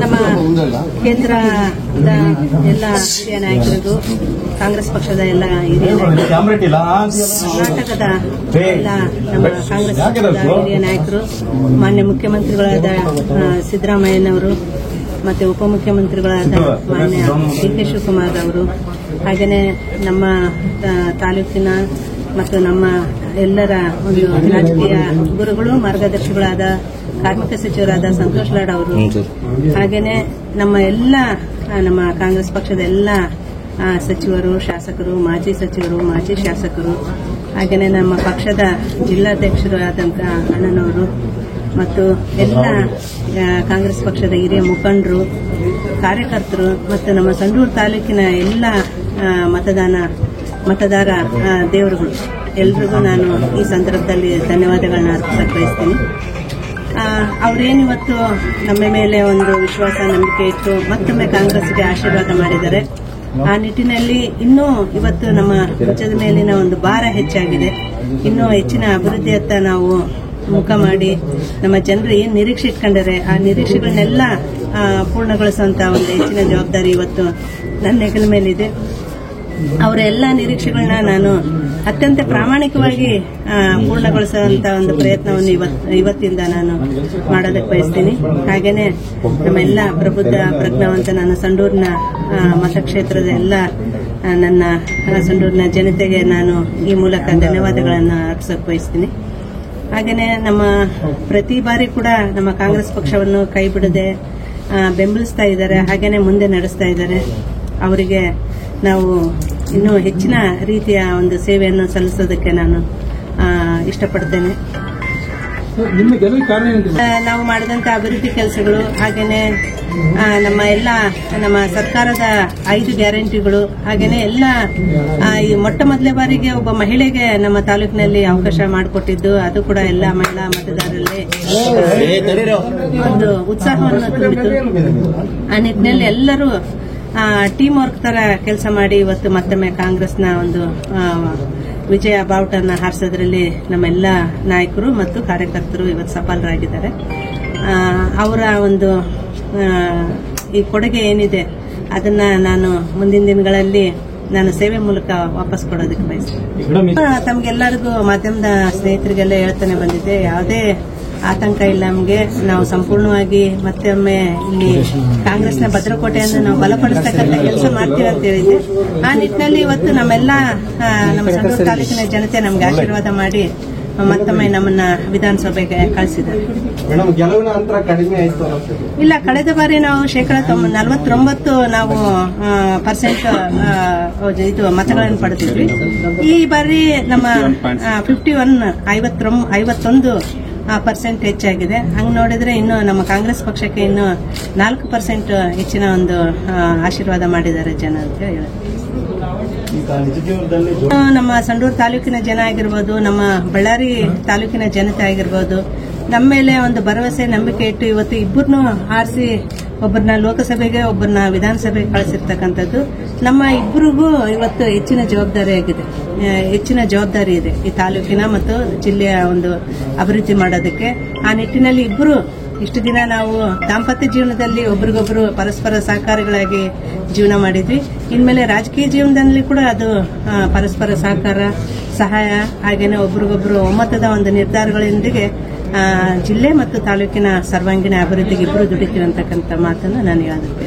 ನಮ್ಮ ಕೇಂದ್ರದ ಎಲ್ಲ ಹಿರಿಯ ನಾಯಕರಿಗೂ ಕಾಂಗ್ರೆಸ್ ಪಕ್ಷದ ಎಲ್ಲ ಹಿರಿಯ ಕರ್ನಾಟಕದ ಎಲ್ಲ ನಮ್ಮ ಕಾಂಗ್ರೆಸ್ ಪಕ್ಷದ ಹಿರಿಯ ನಾಯಕರು, ಮಾನ್ಯ ಮುಖ್ಯಮಂತ್ರಿಗಳಾದ ಸಿದ್ದರಾಮಯ್ಯನವರು ಮತ್ತೆ ಉಪಮುಖ್ಯಮಂತ್ರಿಗಳಾದ ಮಾನ್ಯ ಡಿ.ಕೆ. ಶಿವಕುಮಾರ್ ಅವರು, ಹಾಗೆಯೇ ನಮ್ಮ ತಾಲೂಕಿನ ಮತ್ತು ನಮ್ಮ ಎಲ್ಲರ ಒಂದು ರಾಜಕೀಯ ಗುರುಗಳು ಮಾರ್ಗದರ್ಶಿಗಳಾದ ಕಾರ್ಮಿಕ ಸಚಿವರಾದ ಸಂತೋಷ್ ಲಾಡ್ ಅವರು, ಹಾಗೆಯೇ ನಮ್ಮ ಕಾಂಗ್ರೆಸ್ ಪಕ್ಷದ ಎಲ್ಲ ಸಚಿವರು, ಶಾಸಕರು, ಮಾಜಿ ಸಚಿವರು, ಮಾಜಿ ಶಾಸಕರು, ಹಾಗೆಯೇ ನಮ್ಮ ಪಕ್ಷದ ಜಿಲ್ಲಾಧ್ಯಕ್ಷರು ಆದಂತಹ ಅಣ್ಣನವರು ಮತ್ತು ಎಲ್ಲ ಕಾಂಗ್ರೆಸ್ ಪಕ್ಷದ ಹಿರಿಯ ಮುಖಂಡರು, ಕಾರ್ಯಕರ್ತರು ಮತ್ತು ನಮ್ಮ ಸಂಡೂರು ತಾಲೂಕಿನ ಎಲ್ಲ ಮತದಾರ ದೇವರುಗಳು ಎಲ್ರಿಗೂ ನಾನು ಈ ಸಂದರ್ಭದಲ್ಲಿ ಧನ್ಯವಾದಗಳನ್ನ ಅರ್ಪಿಸಕ್ಕೆ ಬಯಸ್ತೀನಿ. ಅವರೇನಿವತ್ತು ನಮ್ಮ ಮೇಲೆ ಒಂದು ವಿಶ್ವಾಸ, ನಂಬಿಕೆ ಇಟ್ಟು ಮತ್ತೊಮ್ಮೆ ಕಾಂಗ್ರೆಸ್ಗೆ ಆಶೀರ್ವಾದ ಮಾಡಿದ್ದಾರೆ. ಆ ನಿಟ್ಟಿನಲ್ಲಿ ಇನ್ನೂ ಇವತ್ತು ನಮ್ಮ ಭುಜದ ಮೇಲಿನ ಒಂದು ಭಾರ ಹೆಚ್ಚಾಗಿದೆ. ಇನ್ನೂ ಹೆಚ್ಚಿನ ಅಭಿವೃದ್ಧಿಯತ್ತ ನಾವು ಮುಖ ಮಾಡಿ ನಮ್ಮ ಜನರು ಏನ್ ನಿರೀಕ್ಷೆ ಇಟ್ಕೊಂಡಿದ್ದಾರೆ ಆ ನಿರೀಕ್ಷೆಗಳನ್ನೆಲ್ಲ ಪೂರ್ಣಗೊಳಿಸುವಂತ ಒಂದು ಹೆಚ್ಚಿನ ಜವಾಬ್ದಾರಿ ಇವತ್ತು ನನ್ನ ಹೆಗಲ ಮೇಲಿದೆ. ಅವರ ಎಲ್ಲ ನಿರೀಕ್ಷೆಗಳನ್ನ ನಾನು ಅತ್ಯಂತ ಪ್ರಾಮಾಣಿಕವಾಗಿ ಪೂರ್ಣಗೊಳಿಸುವಂತ ಒಂದು ಪ್ರಯತ್ನವನ್ನು ಇವತ್ತಿಂದ ನಾನು ಮಾಡೋದಕ್ಕೆ ಬಯಸ್ತೀನಿ. ಹಾಗೇನೆ ನಮ್ಮೆಲ್ಲ ಪ್ರಬುದ್ಧ ಪ್ರಜ್ಞಾವಂತ ನನ್ನ ಸಂಡೂರಿನ ಮತಕ್ಷೇತ್ರದ ಎಲ್ಲ ನನ್ನ ಸಂಡೂರಿನ ಜನತೆಗೆ ನಾನು ಈ ಮೂಲಕ ಧನ್ಯವಾದಗಳನ್ನು ಅರ್ಪಿಸಕ್ಕೆ ಬಯಸ್ತೀನಿ. ಹಾಗೇನೆ ನಮ್ಮ ಪ್ರತಿ ಬಾರಿ ಕೂಡ ನಮ್ಮ ಕಾಂಗ್ರೆಸ್ ಪಕ್ಷವನ್ನು ಕೈ ಬಿಡದೆ ಬೆಂಬಲಿಸ್ತಾ ಇದ್ದಾರೆ, ಹಾಗೇನೆ ಮುಂದೆ ನಡೆಸ್ತಾ ಇದ್ದಾರೆ. ಅವರಿಗೆ ನಾವು ಇನ್ನೂ ಹೆಚ್ಚಿನ ರೀತಿಯ ಒಂದು ಸೇವೆಯನ್ನು ಸಲ್ಲಿಸೋದಕ್ಕೆ ನಾನು ಇಷ್ಟಪಡ್ತೇನೆ. ನಾವು ಮಾಡಿದಂತ ಅಭಿವೃದ್ಧಿ ಕೆಲಸಗಳು, ಹಾಗೇನೆ ನಮ್ಮ ಸರ್ಕಾರದ 5 ಗ್ಯಾರಂಟಿಗಳು, ಹಾಗೇನೆ ಎಲ್ಲ ಈ ಮೊಟ್ಟ ಮೊದಲೇ ಬಾರಿಗೆ ಒಬ್ಬ ಮಹಿಳೆಗೆ ನಮ್ಮ ತಾಲೂಕಿನಲ್ಲಿ ಅವಕಾಶ ಮಾಡಿಕೊಟ್ಟಿದ್ದು, ಅದು ಕೂಡ ಎಲ್ಲ ಮಹಿಳಾ ಮತದಾರರಲ್ಲಿ ಒಂದು ಉತ್ಸಾಹವನ್ನು ತುಂಬಿತು. ಆ ನಿಟ್ಟಿನಲ್ಲಿ ಎಲ್ಲರೂ ಟೀಮ್ ವರ್ಕ್ ತರ ಕೆಲಸ ಮಾಡಿ ಇವತ್ತು ಮತ್ತೊಮ್ಮೆ ಕಾಂಗ್ರೆಸ್ನ ಒಂದು ವಿಜಯ ಬಾವುಟನ್ನ ಹಾರಿಸೋದ್ರಲ್ಲಿ ನಮ್ಮೆಲ್ಲ ನಾಯಕರು ಮತ್ತು ಕಾರ್ಯಕರ್ತರು ಇವತ್ತು ಸಫಲರಾಗಿದ್ದಾರೆ. ಅವರ ಒಂದು ಈ ಕೊಡುಗೆ ಏನಿದೆ ಅದನ್ನ ನಾನು ಮುಂದಿನ ದಿನಗಳಲ್ಲಿ ನಾನು ಸೇವೆ ಮೂಲಕ ವಾಪಸ್ ಕೊಡೋದಕ್ಕೆ ಬಯಸ್ತೀನಿ. ತಮಗೆಲ್ಲರಿಗೂ ಮಾಧ್ಯಮದ ಸ್ನೇಹಿತರಿಗೆಲ್ಲ ಹೇಳ್ತಾನೆ ಬಂದಿದ್ದೆ, ಯಾವುದೇ ಆತಂಕ ಇಲ್ಲ ನಮಗೆ. ನಾವು ಸಂಪೂರ್ಣವಾಗಿ ಮತ್ತೊಮ್ಮೆ ಇಲ್ಲಿ ಕಾಂಗ್ರೆಸ್ನ ಭದ್ರಕೋಟೆಯನ್ನು ನಾವು ಬಲಪಡಿಸತಕ್ಕಂಥ ಕೆಲಸ ಮಾಡ್ತೀವಿ ಅಂತ ಹೇಳಿದ್ದೆ. ಆ ನಿಟ್ಟಿನಲ್ಲಿ ಇವತ್ತು ನಮ್ಮ ಸಂಡೂರು ತಾಲೂಕಿನ ಜನತೆ ನಮ್ಗೆ ಆಶೀರ್ವಾದ ಮಾಡಿ ಮತ್ತೊಮ್ಮೆ ನಮ್ಮನ್ನ ವಿಧಾನಸಭೆಗೆ ಕಳಿಸಿದ್ದಾರೆ. ಇಲ್ಲ, ಕಳೆದ ಬಾರಿ ನಾವು 49% ನಾವು ಇದು ಮತಗಳನ್ನು ಪಡೆದಿದ್ವಿ. ಈ ಬಾರಿ ನಮ್ಮ 51% ಹೆಚ್ಚಾಗಿದೆ. ಹಂಗ್ ನೋಡಿದ್ರೆ ಇನ್ನು ನಮ್ಮ ಕಾಂಗ್ರೆಸ್ ಪಕ್ಷಕ್ಕೆ ಇನ್ನು 4% ಹೆಚ್ಚಿನ ಒಂದು ಆಶೀರ್ವಾದ ಮಾಡಿದ್ದಾರೆ ಜನ ಅಂತ ಹೇಳಿ. ನಮ್ಮ ಸಂಡೂರು ತಾಲೂಕಿನ ಜನ ಆಗಿರ್ಬೋದು, ನಮ್ಮ ಬಳ್ಳಾರಿ ತಾಲೂಕಿನ ಜನತೆ ಆಗಿರ್ಬೋದು, ನಮ್ಮ ಮೇಲೆ ಒಂದು ಭರವಸೆ ನಂಬಿಕೆ ಇಟ್ಟು ಇವತ್ತು ಇಬ್ಬರನ್ನು ಆರಿಸಿ ಒಬ್ಬರನ್ನ ಲೋಕಸಭೆಗೆ ಒಬ್ಬರನ್ನ ವಿಧಾನಸಭೆಗೆ ಕಳಿಸಿರ್ತಕ್ಕಂಥದ್ದು ನಮ್ಮ ಇಬ್ಬರಿಗೂ ಇವತ್ತು ಹೆಚ್ಚಿನ ಜವಾಬ್ದಾರಿ ಇದೆ ಈ ತಾಲೂಕಿನ ಮತ್ತು ಜಿಲ್ಲೆಯ ಒಂದು ಅಭಿವೃದ್ಧಿ ಮಾಡೋದಕ್ಕೆ. ಆ ನಿಟ್ಟಿನಲ್ಲಿ ಇಬ್ಬರು ಇಷ್ಟು ದಿನ ನಾವು ದಾಂಪತ್ಯ ಜೀವನದಲ್ಲಿ ಒಬ್ರಿಗೊಬ್ರು ಪರಸ್ಪರ ಸಹಕಾರಿಗಳಾಗಿ ಜೀವನ ಮಾಡಿದ್ವಿ. ಇನ್ಮೇಲೆ ರಾಜಕೀಯ ಜೀವನದಲ್ಲಿ ಕೂಡ ಅದು ಪರಸ್ಪರ ಸಹಕಾರ, ಸಹಾಯ, ಹಾಗೇನೆ ಒಬ್ರಿಗೊಬ್ರು ಒಮ್ಮತದ ಒಂದು ನಿರ್ಧಾರಗಳೊಂದಿಗೆ ಜಿಲ್ಲೆ ಮತ್ತು ತಾಲೂಕಿನ ಸರ್ವಾಂಗೀಣ ಅಭಿವೃದ್ಧಿಗೆ ಇಬ್ಬರು ದುಡಿತೀವಿ ಅಂತಕ್ಕಂಥ ಮಾತನ್ನು ನಾನು ಹೇಳೋದಕ್ಕೆ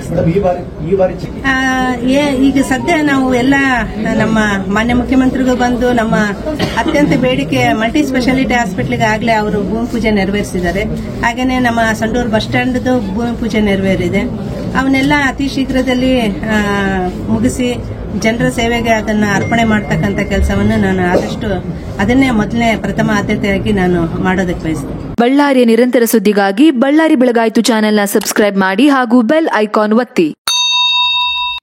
ಈಗ ಸದ್ಯ ನಾವು ಎಲ್ಲ ನಮ್ಮ ಮಾನ್ಯ ಮುಖ್ಯಮಂತ್ರಿಗೂ ಬಂದು ನಮ್ಮ ಅತ್ಯಂತ ಬೇಡಿಕೆ ಮಲ್ಟಿ ಸ್ಪೆಷಾಲಿಟಿ ಹಾಸ್ಪಿಟಲ್ಗೆ ಆಗಲೇ ಅವರು ಭೂಮಿ ಪೂಜೆ ನೆರವೇರಿಸಿದ್ದಾರೆ. ಹಾಗೇನೆ ನಮ್ಮ ಸಂಡೂರು ಬಸ್ ಸ್ಟ್ಯಾಂಡ್ದು ಭೂಮಿ ಪೂಜೆ ನೆರವೇರಿದೆ. ಅವನ್ನೆಲ್ಲ ಅತಿ ಶೀಘ್ರದಲ್ಲಿ ಮುಗಿಸಿ ಜನರ ಸೇವೆಗೆ ಅದನ್ನ ಅರ್ಪಣೆ ಮಾಡತಕ್ಕಂಥ ಕೆಲಸವನ್ನು ನಾನು ಆದಷ್ಟು ಅದನ್ನೇ ಮೊದಲನೇ ಪ್ರಥಮ ಆದ್ಯತೆಯಾಗಿ ನಾನು ಮಾಡೋದಕ್ಕೆ ಬಯಸ್ತೇನೆ. ಬಳ್ಳಾರಿಯ ನಿರಂತರ ಸುದ್ದಿಗಾಗಿ ಬಳ್ಳಾರಿ ಬೆಳಗಾಯಿತು ಚಾನೆಲ್ನ ಸಬ್ಸ್ಕ್ರೈಬ್ ಮಾಡಿ ಹಾಗೂ ಬೆಲ್ ಐಕಾನ್ ಒತ್ತಿ.